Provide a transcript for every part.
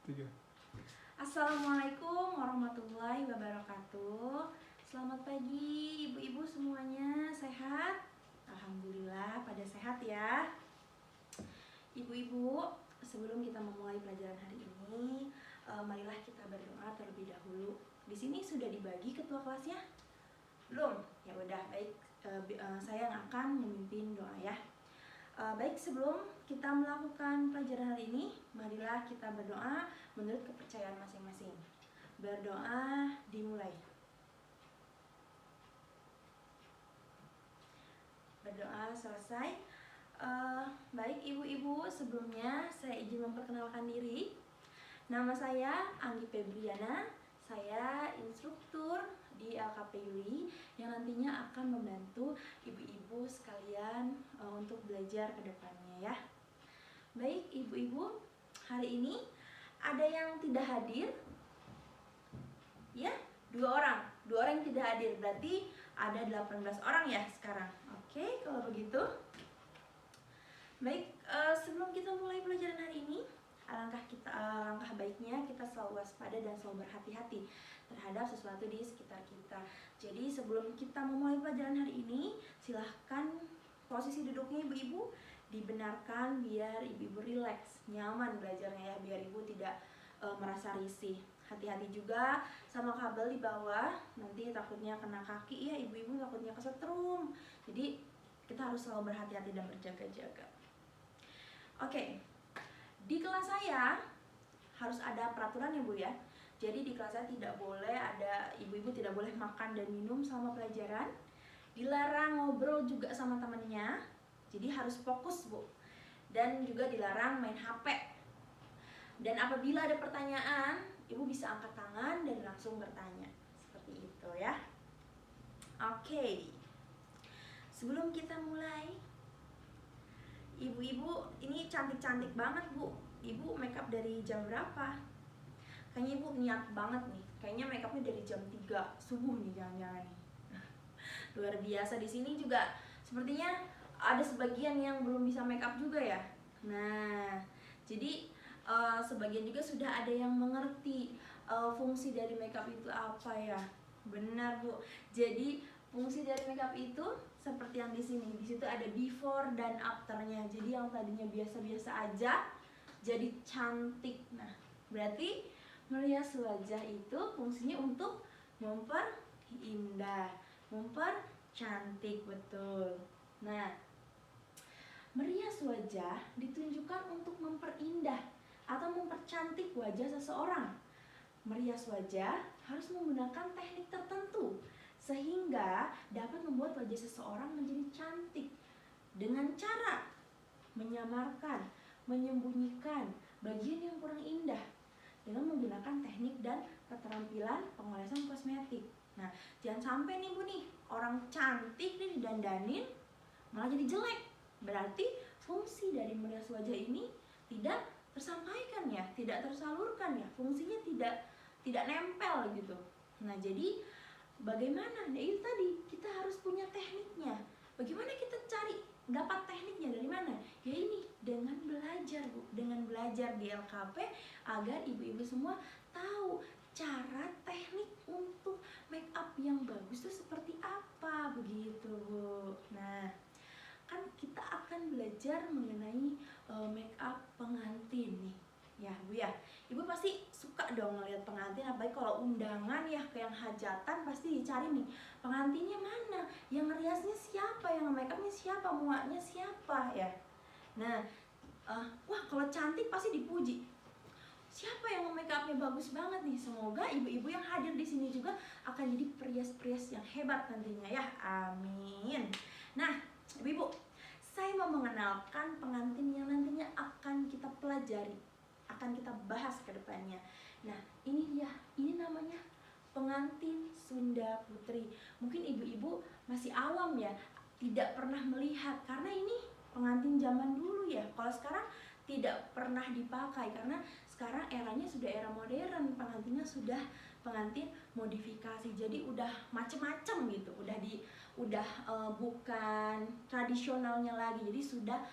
Tiga. Assalamualaikum warahmatullahi wabarakatuh. Selamat pagi ibu-ibu semuanya, sehat? Alhamdulillah pada sehat ya. Ibu-ibu, sebelum kita memulai pelajaran hari ini, marilah kita berdoa terlebih dahulu. Di sini sudah dibagi ketua kelasnya? Belum? Ya udah, baik. Saya yang akan memimpin doa ya. Baik, sebelum kita melakukan pelajaran hari ini, marilah kita berdoa menurut kepercayaan masing-masing. Berdoa dimulai. Berdoa selesai. Baik ibu-ibu, sebelumnya saya izin memperkenalkan diri. Nama saya Anggi Febriana. Saya instruktur di LKP Yuli yang nantinya akan membantu ibu-ibu sekalian untuk belajar ke depannya ya. Baik ibu-ibu, hari ini ada yang tidak hadir? Ya, dua orang yang tidak hadir, berarti ada 18 orang ya sekarang. Oke, kalau begitu. Baik, sebelum kita mulai pelajaran hari ini, alangkah baiknya kita selalu waspada dan selalu berhati-hati terhadap sesuatu di sekitar kita. Jadi sebelum kita memulai pelajaran hari ini, silahkan posisi duduknya ibu-ibu dibenarkan biar ibu-ibu rileks, nyaman belajarnya ya, biar ibu tidak merasa risih. Hati-hati juga sama kabel di bawah, nanti takutnya kena kaki ya ibu-ibu, takutnya kesetrum. Jadi kita harus selalu berhati-hati dan berjaga-jaga. Oke. Di kelas saya harus ada peraturan ya Bu ya. Jadi di kelas saya tidak boleh ada, ibu-ibu tidak boleh makan dan minum selama pelajaran. Dilarang ngobrol juga sama temannya. Jadi harus fokus Bu. Dan juga dilarang main HP. Dan apabila ada pertanyaan, ibu bisa angkat tangan dan langsung bertanya. Seperti itu ya. Oke. Sebelum kita mulai, ibu-ibu ini cantik-cantik banget Bu. Ibu makeup dari jam berapa? Kayaknya ibu niat banget nih. Kayaknya makeupnya dari jam 3 subuh nih, jangan-jangan nih. Luar biasa. Di sini juga sepertinya ada sebagian yang belum bisa makeup juga ya. Nah, jadi sebagian juga sudah ada yang mengerti fungsi dari makeup itu apa ya. Benar Bu. Jadi fungsi dari makeup itu seperti yang di sini. Di situ ada before dan afternya. Jadi yang tadinya biasa-biasa aja jadi cantik. Nah, berarti merias wajah itu fungsinya untuk memperindah, mempercantik, betul. Nah, merias wajah ditunjukkan untuk memperindah atau mempercantik wajah seseorang. Merias wajah harus menggunakan teknik tertentu sehingga dapat membuat wajah seseorang menjadi cantik dengan cara menyamarkan, menyembunyikan bagian yang kurang indah dengan menggunakan teknik dan keterampilan pengolesan kosmetik. Nah, jangan sampai nih Bu nih, orang cantik nih didandanin malah jadi jelek. Berarti fungsi dari merias wajah ini tidak tersampaikan ya, tidak tersalurkan ya, fungsinya tidak nempel gitu. Nah, jadi bagaimana? Nah, itu tadi kita harus punya tekniknya. Bagaimana kita cari dapat tekniknya dari mana? Ya ini dengan belajar Bu, dengan belajar di LKP agar ibu-ibu semua tahu cara teknik untuk make up yang bagus itu seperti apa begitu Bu. Nah, kan kita akan belajar mengenai make up pengantin nih. Ya Bu ya, ibu pasti suka dong ngeliat pengantin, apalagi kalau undangan ya ke yang hajatan pasti dicari nih pengantinnya mana, yang ngeriasnya siapa, yang make upnya siapa, muanya siapa ya. Nah, wah kalau cantik pasti dipuji. Siapa yang make upnya bagus banget nih? Semoga ibu-ibu yang hadir di sini juga akan jadi perias-perias yang hebat nantinya ya. Amin. Nah, ibu-ibu, saya mau mengenalkan pengantin yang nantinya akan kita pelajari, akan kita bahas ke depannya. Nah, ini dia, ini namanya pengantin Sunda Putri. Mungkin ibu-ibu masih awam ya, tidak pernah melihat karena ini pengantin zaman dulu ya. Kalau sekarang tidak pernah dipakai karena sekarang eranya sudah era modern, pengantinnya sudah pengantin modifikasi. Jadi udah macem-macem gitu, udah bukan tradisionalnya lagi. Jadi sudah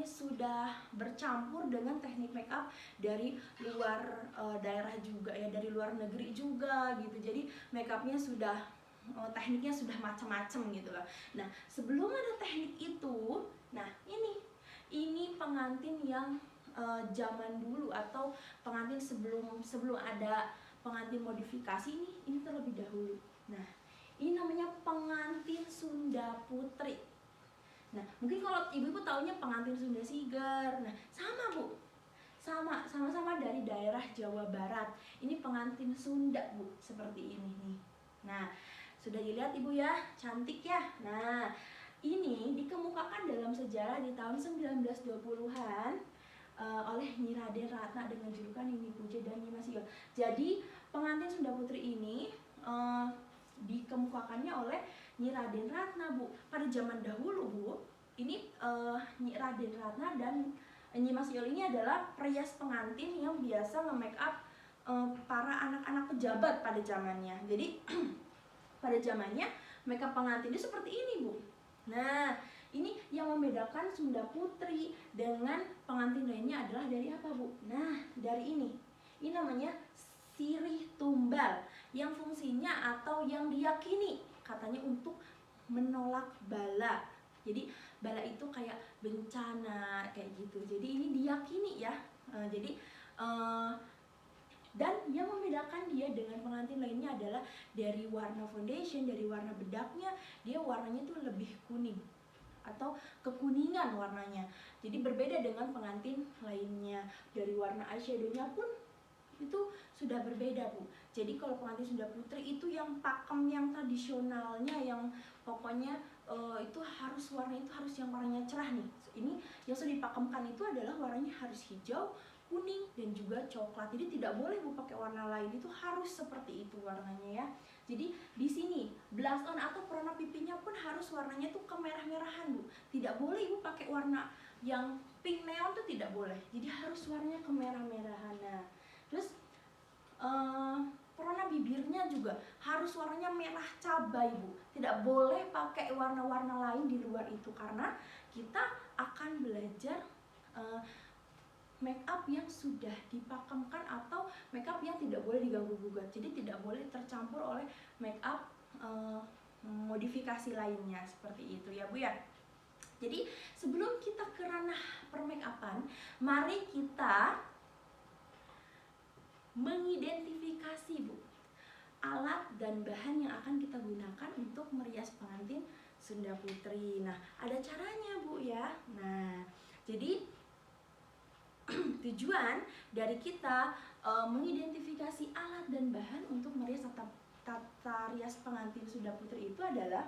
sudah bercampur dengan teknik makeup dari luar daerah juga ya, dari luar negeri juga gitu. Jadi makeupnya sudah tekniknya sudah macam-macam gitu loh. Nah, sebelum ada teknik itu, nah ini pengantin yang zaman dulu atau pengantin sebelum ada pengantin modifikasi ini terlebih dahulu. Nah, ini namanya pengantin Sunda Putri. Nah, mungkin kalau ibu-ibu taunya pengantin Sunda Siger. Nah, sama Bu, sama-sama dari daerah Jawa Barat. Ini pengantin Sunda Bu, seperti ini nih. Nah, sudah dilihat ibu ya, cantik ya. Nah, ini dikemukakan dalam sejarah di tahun 1920-an oleh Nyi Raden Ratna dengan julukan Nini Puja dan Nyi Mas Iyo. Jadi pengantin Sunda Putri ini dikemukakannya oleh Nyi Raden Ratna Bu. Pada zaman dahulu Bu, ini Nyi Raden Ratna dan Nyi Mas Iyo ini adalah perias pengantin yang biasa nge-make up para anak-anak pejabat pada zamannya. Jadi pada zamannya make up pengantin itu seperti ini Bu. Nah, ini yang membedakan Sunda Putri dengan pengantin lainnya adalah dari apa Bu? Nah, dari ini. Ini namanya sirih tumbal yang fungsinya atau yang diyakini katanya untuk menolak bala. Jadi bala itu kayak bencana kayak gitu. Jadi ini diyakini ya. Dan yang membedakan dia dengan pengantin lainnya adalah dari warna foundation, dari warna bedaknya, dia warnanya tuh lebih kuning atau kekuningan warnanya. Jadi berbeda dengan pengantin lainnya. Dari warna eyeshadownya pun itu sudah berbeda Bu. Jadi kalau pengantin Sunda Putri itu yang pakem, yang tradisionalnya, yang pokoknya itu harus warnanya itu harus yang warnanya cerah nih. Ini yang sudah dipakemkan itu adalah warnanya harus hijau, kuning dan juga coklat. Jadi tidak boleh Bu pakai warna lain, itu harus seperti itu warnanya ya. Jadi di sini blush on atau perona pipinya pun harus warnanya tuh kemerah-merahan Bu. Tidak boleh Ibu pakai warna yang pink neon tuh tidak boleh. Jadi harus warnanya kemerah-merahan. Nah, terus perona bibirnya juga harus warnanya merah cabai Bu. Tidak boleh pakai warna-warna lain di luar itu karena kita akan belajar make up yang sudah dipakemkan atau make up yang tidak boleh diganggu gugat. Jadi tidak boleh tercampur oleh make up modifikasi lainnya seperti itu ya Bu ya. Jadi sebelum kita ke ranah permake upan, mari kita mengidentifikasi Bu alat dan bahan yang akan kita gunakan untuk merias pengantin Sunda Putri. Nah, ada caranya Bu ya. Nah, jadi tujuan dari kita mengidentifikasi alat dan bahan untuk merias tata rias pengantin Sunda Putri itu adalah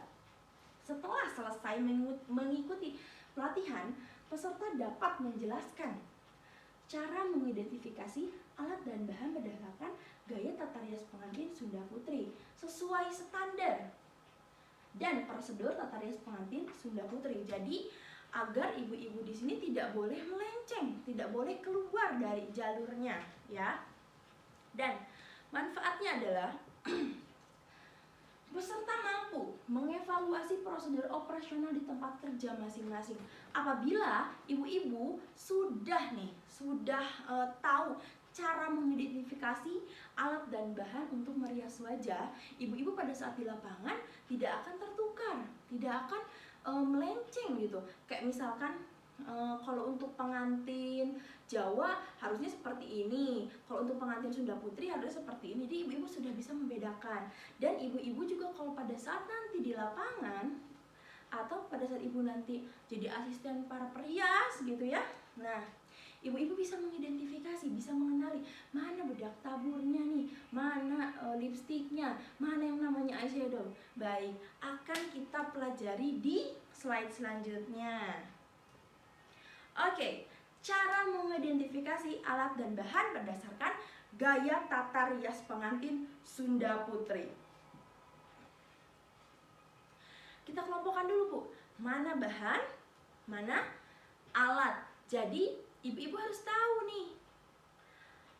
setelah selesai mengikuti pelatihan, peserta dapat menjelaskan cara mengidentifikasi alat dan bahan berdasarkan gaya tata rias pengantin Sunda Putri sesuai standar dan prosedur tata rias pengantin Sunda Putri. Jadi agar ibu-ibu di sini tidak boleh melenceng, tidak boleh keluar dari jalurnya, ya. Dan manfaatnya adalah peserta mampu mengevaluasi prosedur operasional di tempat kerja masing-masing. Apabila ibu-ibu sudah tahu cara mengidentifikasi alat dan bahan untuk merias wajah, ibu-ibu pada saat di lapangan tidak akan tertukar, tidak akan melenceng gitu. Kayak misalkan kalau untuk pengantin Jawa harusnya seperti ini, kalau untuk pengantin Sunda Putri harusnya seperti ini. Jadi ibu-ibu sudah bisa membedakan. Dan ibu-ibu juga kalau pada saat nanti di lapangan atau pada saat ibu nanti jadi asisten para perias gitu ya, nah ibu-ibu bisa mengidentifikasi, bisa mengenali mana bedak taburnya nih, mana lipstiknya, mana yang namanya eyeshadow. Baik, akan kita pelajari di slide selanjutnya. Oke, cara mengidentifikasi alat dan bahan berdasarkan gaya tata rias pengantin Sunda Putri. Kita kelompokkan dulu Bu, mana bahan, mana alat. Jadi ibu-ibu harus tahu nih,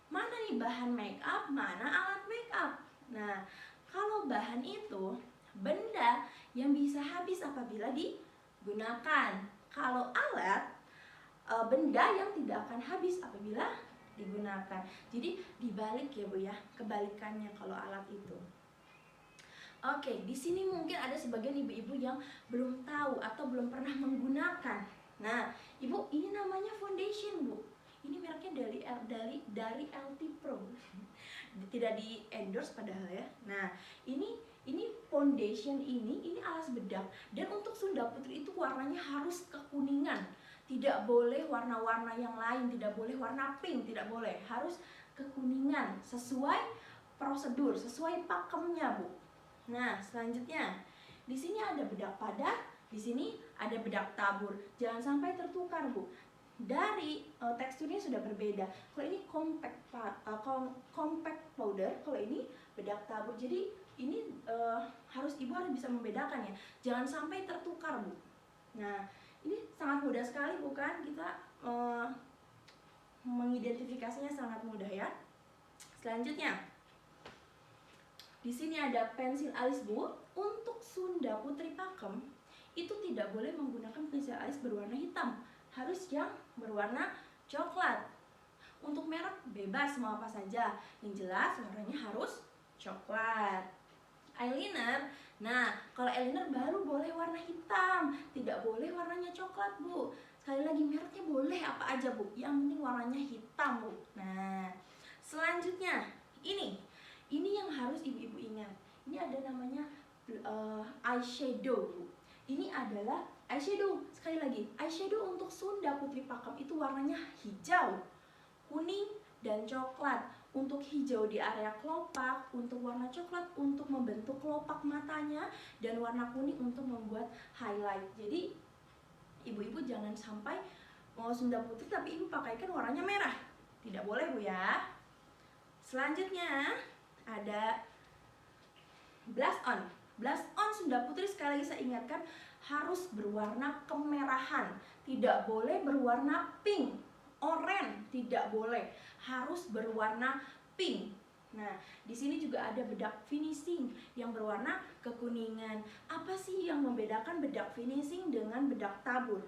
mana nih bahan make up, mana alat make up. Nah, kalau bahan itu benda yang bisa habis apabila digunakan. Kalau alat, benda yang tidak akan habis apabila digunakan. Jadi dibalik ya Bu ya, kebalikannya kalau alat itu. Oke, di sini mungkin ada sebagian ibu-ibu yang belum tahu atau belum pernah menggunakan. Nah, Ibu, ini namanya foundation, Bu. Ini mereknya dari LT Pro. Tidak di endorse padahal ya. Nah, ini foundation ini alas bedak, dan untuk Sunda Putri itu warnanya harus kekuningan. Tidak boleh warna-warna yang lain, tidak boleh warna pink, tidak boleh. Harus kekuningan sesuai prosedur, sesuai pakemnya, Bu. Nah, selanjutnya di sini ada bedak padat, di sini ada bedak tabur. Jangan sampai tertukar, Bu. Dari teksturnya sudah berbeda. Kalau ini compact powder, kalau ini bedak tabur. Jadi ini ibu harus bisa membedakan ya. Jangan sampai tertukar, Bu. Nah, ini sangat mudah sekali bukan? Kita mengidentifikasinya sangat mudah ya. Selanjutnya, di sini ada pensil alis, Bu. Untuk Sunda Putri Pakem itu tidak boleh menggunakan pensil alis berwarna hitam, harus yang berwarna coklat. Untuk merek bebas mau apa saja, yang jelas warnanya harus coklat. Eyeliner, nah kalau eyeliner baru boleh warna hitam, tidak boleh warnanya coklat, Bu. Sekali lagi, mereknya boleh apa aja, Bu, yang penting warnanya hitam, Bu. Nah, selanjutnya ini yang harus ibu-ibu ingat. Ini ada namanya eyeshadow, Bu. Ini adalah eyeshadow. Sekali lagi, eyeshadow untuk Sunda Putri Pakem itu warnanya hijau, kuning, dan coklat. Untuk hijau di area kelopak, untuk warna coklat untuk membentuk kelopak matanya, dan warna kuning untuk membuat highlight. Jadi ibu-ibu jangan sampai mau Sunda Putri tapi ibu pakaikan warnanya merah. Tidak boleh, Bu ya. Selanjutnya ada blush on. Blush on Sunda Putri, sekali lagi saya ingatkan, harus berwarna kemerahan. Tidak boleh berwarna pink, oranye, tidak boleh. Harus berwarna pink. Nah, di sini juga ada bedak finishing yang berwarna kekuningan. Apa sih yang membedakan bedak finishing dengan bedak tabur?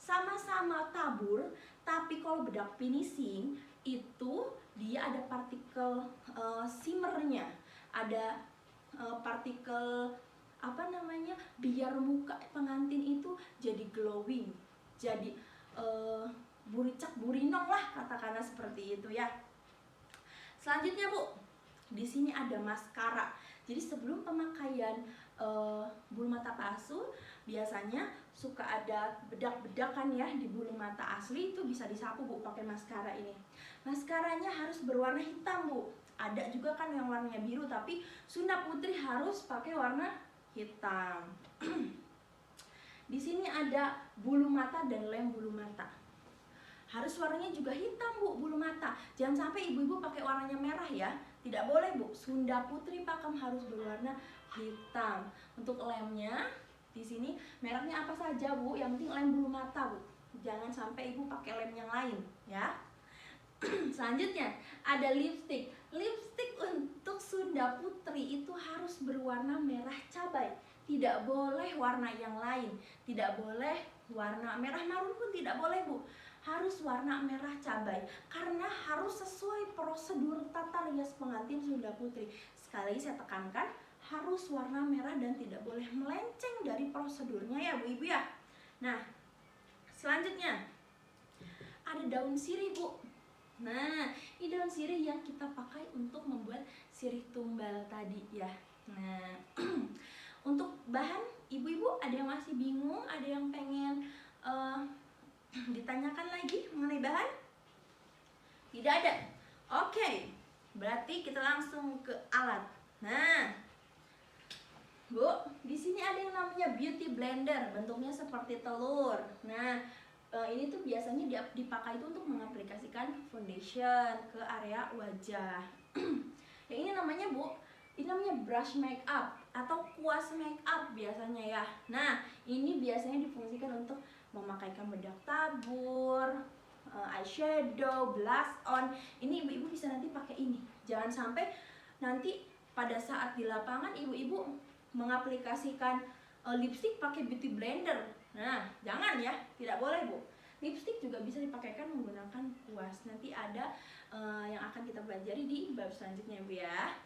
Sama-sama tabur, tapi kalau bedak finishing itu dia ada partikel shimmernya, ada partikel biar muka pengantin itu jadi glowing, jadi buricak burinong lah, katakanlah seperti itu ya. Selanjutnya, Bu, di sini ada maskara. Jadi sebelum pemakaian bulu mata palsu, biasanya suka ada bedak-bedakan ya di bulu mata asli, itu bisa disapu, Bu, pakai maskara ini. Maskaranya harus berwarna hitam, Bu. Ada juga kan yang warnanya biru, tapi Sunda Putri harus pakai warna hitam. Di sini ada bulu mata dan lem bulu mata. Harus warnanya juga hitam, Bu, bulu mata. Jangan sampai ibu-ibu pakai warnanya merah ya. Tidak boleh, Bu. Sunda Putri Pakem harus berwarna hitam. Untuk lemnya di sini mereknya apa saja, Bu? Yang penting lem bulu mata, Bu. Jangan sampai ibu pakai lem yang lain ya. Selanjutnya ada lipstick. Lipstick untuk Sunda Putri itu harus berwarna merah cabai. Tidak boleh warna yang lain. Tidak boleh warna merah marun pun tidak boleh, Bu. Harus warna merah cabai, karena harus sesuai prosedur tata rias pengantin Sunda Putri. Sekali lagi saya tekankan, harus warna merah dan tidak boleh melenceng dari prosedurnya ya, Bu, Ibu ya. Nah, selanjutnya ada daun sirih, Bu. Nah, ini daun sirih yang kita pakai untuk membuat sirih tumbal tadi ya. Nah, untuk bahan, ibu-ibu ada yang masih bingung, ada yang pengen ditanyakan lagi mengenai bahan? Tidak ada. Oke, berarti kita langsung ke alat. Nah, Bu, di sini ada yang namanya beauty blender, bentuknya seperti telur. Nah, ini tuh biasanya dipakai itu untuk mengaplikasikan foundation ke area wajah. Yang ini namanya, Bu, ini namanya brush makeup atau kuas makeup biasanya ya. Nah, ini biasanya difungsikan untuk memakaikan bedak tabur, eyeshadow, blush on. Ini ibu-ibu bisa nanti pakai ini. Jangan sampai nanti pada saat di lapangan ibu-ibu mengaplikasikan lipstick pakai beauty blender. Nah, jangan ya, tidak boleh Bu. Lipstick juga bisa dipakaikan menggunakan kuas. Nanti ada yang akan kita pelajari di bab selanjutnya Bu ya.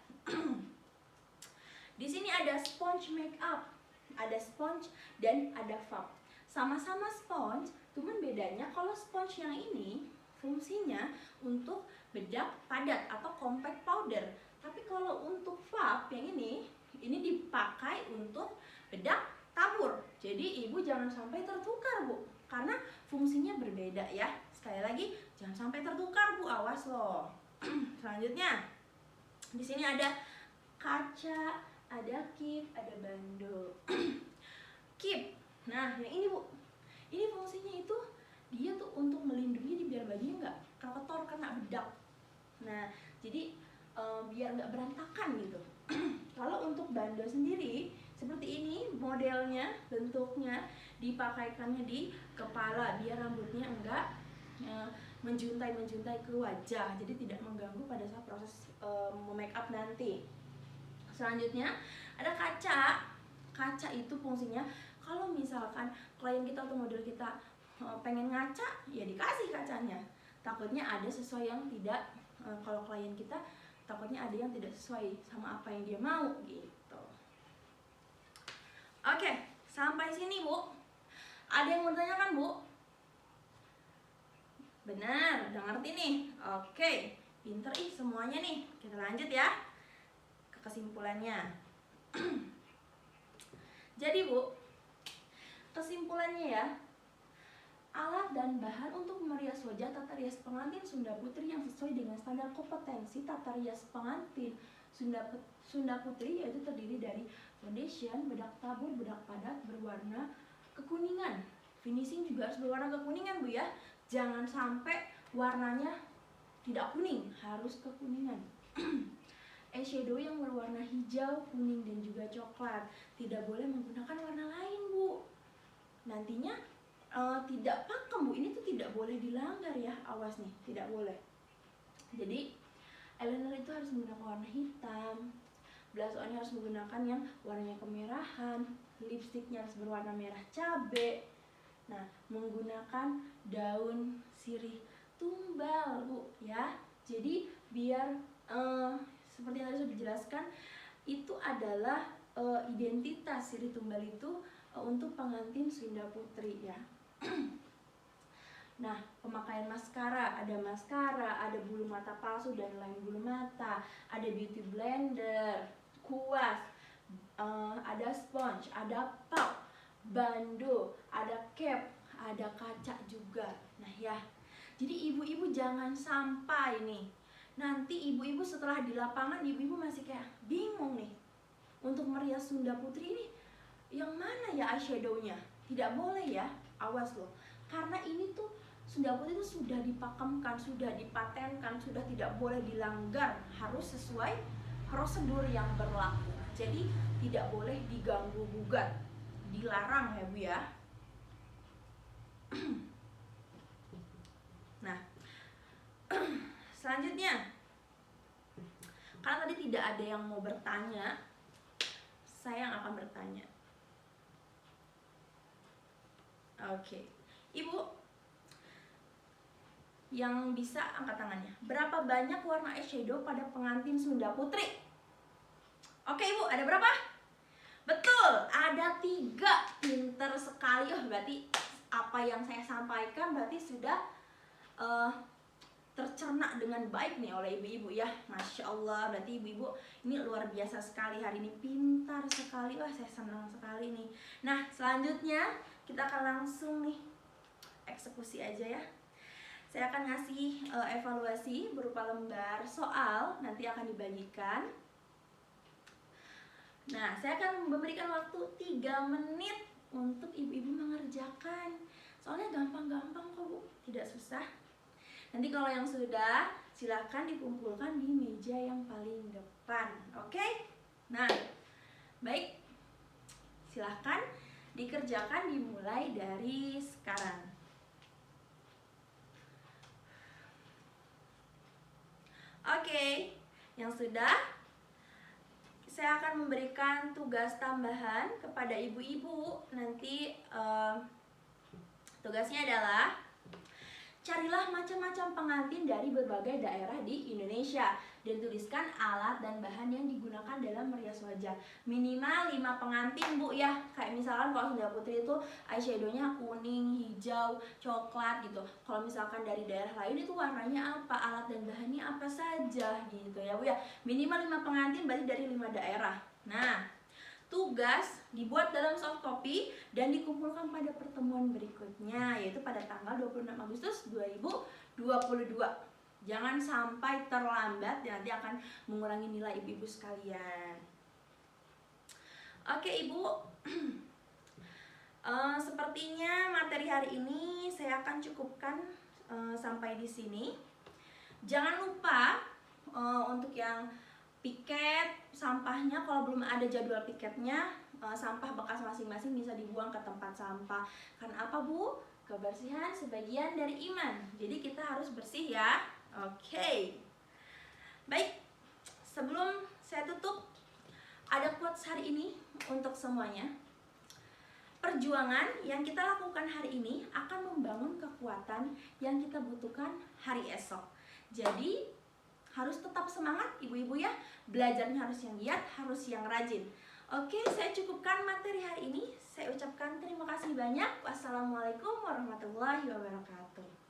Di sini ada sponge makeup, ada sponge dan ada fab. Sama-sama sponge, cuman bedanya kalau sponge yang ini fungsinya untuk bedak padat atau compact powder. Tapi kalau untuk fab yang ini dipakai untuk bedak tabur. Jadi ibu jangan sampai tertukar Bu, karena fungsinya berbeda ya. Sekali lagi, jangan sampai tertukar Bu, awas loh. Selanjutnya, di sini ada kaca, ada kip, ada bando. Kip, nah yang ini Bu, ini fungsinya itu dia tuh untuk melindungi biar bajunya nggak kotor kena bedak. Nah, jadi biar nggak berantakan gitu. Kalau untuk bando sendiri seperti ini modelnya, bentuknya, dipakaikannya di kepala biar rambutnya enggak menjuntai ke wajah, jadi tidak mengganggu pada saat proses make up nanti. Selanjutnya ada kaca. Kaca itu fungsinya kalau misalkan klien kita atau model kita pengen ngaca, ya dikasih kacanya. Takutnya ada sesuai yang tidak, kalau klien kita takutnya ada yang tidak sesuai sama apa yang dia mau gitu. Oke, sampai sini Bu. Ada yang mau tanyakan Bu? Benar, udah ngerti nih. Oke, pinter semuanya nih. Kita lanjut ya ke kesimpulannya. Jadi Bu, kesimpulannya ya, alat dan bahan untuk merias wajah tata rias pengantin Sunda Putri yang sesuai dengan standar kompetensi tata rias pengantin Sunda Putri yaitu terdiri dari foundation, bedak tabur, bedak padat berwarna kekuningan. Finishing juga harus berwarna kekuningan Bu ya. Jangan sampai warnanya tidak kuning, harus kekuningan. Eyeshadow yang berwarna hijau, kuning dan juga coklat. Tidak boleh menggunakan warna lain Bu. Nantinya tidak pakem Bu, ini tuh tidak boleh dilanggar ya, awas nih, tidak boleh. Jadi eyeliner itu harus menggunakan warna hitam, blush on-nya harus menggunakan yang warnanya kemerahan, lipstiknya harus berwarna merah cabe. Nah, menggunakan daun sirih tumbal Bu ya. Jadi biar seperti yang tadi sudah dijelaskan, itu adalah identitas sirih tumbal itu untuk pengantin Sunda Putri ya. Nah, pemakaian maskara, ada bulu mata palsu dan lain bulu mata, ada beauty blender, kuas, ada sponge, ada puff, bando, ada cap, ada kaca juga. Nah ya, jadi ibu-ibu jangan sampai nih nanti ibu-ibu setelah di lapangan ibu-ibu masih kayak bingung nih untuk merias Sunda Putri ini yang mana ya eyeshadownya. Tidak boleh ya, awas loh, karena ini tuh Sunda Putri itu sudah dipakemkan, sudah dipatenkan, sudah tidak boleh dilanggar, harus sesuai prosedur yang berlaku. Jadi tidak boleh diganggu gugat, dilarang ya Bu ya. Nah, selanjutnya, karena tadi tidak ada yang mau bertanya, saya yang akan bertanya. Oke, Ibu yang bisa angkat tangannya. Berapa banyak warna eyeshadow pada pengantin Sunda Putri? Oke Ibu, ada berapa? Betul, ada 3. Pinter sekali. Oh, berarti apa yang saya sampaikan berarti sudah tercerna dengan baik nih oleh ibu-ibu ya. Masya Allah, berarti ibu-ibu ini luar biasa sekali hari ini, pintar sekali. Wah, saya senang sekali nih. Nah, selanjutnya kita akan langsung nih eksekusi aja ya. Saya akan ngasih evaluasi berupa lembar soal, nanti akan dibagikan. Nah, saya akan memberikan waktu 3 menit untuk ibu-ibu mengerjakan. Soalnya gampang-gampang kok Bu, tidak susah. Nanti kalau yang sudah, silakan dikumpulkan di meja yang paling depan. Oke? Nah, baik. Silakan dikerjakan dimulai dari sekarang. Oke, yang sudah, saya akan memberikan tugas tambahan kepada ibu-ibu. Nanti Tugasnya adalah carilah macam-macam pengantin dari berbagai daerah di Indonesia dan tuliskan alat dan bahan yang digunakan dalam merias wajah. Minimal 5 pengantin Bu ya. Kayak misalkan kalau Sunda Putri itu eyeshadownya kuning, hijau, coklat gitu. Kalau misalkan dari daerah lain itu warnanya apa, alat dan bahannya apa saja gitu ya Bu ya. Minimal 5 pengantin berarti dari 5 daerah. Nah, tugas dibuat dalam soft copy dan dikumpulkan pada pertemuan berikutnya, yaitu pada tanggal 26 Agustus 2022. Jangan sampai terlambat, nanti akan mengurangi nilai ibu-ibu sekalian. Oke Ibu, sepertinya materi hari ini saya akan cukupkan sampai di sini. Jangan lupa untuk yang piket sampahnya, kalau belum ada jadwal piketnya, sampah bekas masing-masing bisa dibuang ke tempat sampah. Karena apa Bu? Kebersihan sebagian dari iman. Jadi kita harus bersih ya. Oke. Baik, sebelum saya tutup, ada quotes hari ini untuk semuanya. Perjuangan yang kita lakukan hari ini akan membangun kekuatan yang kita butuhkan hari esok. Jadi harus tetap semangat ibu-ibu ya. Belajarnya harus yang giat, harus yang rajin. Oke, saya cukupkan materi hari ini. Saya ucapkan terima kasih banyak. Wassalamualaikum warahmatullahi wabarakatuh.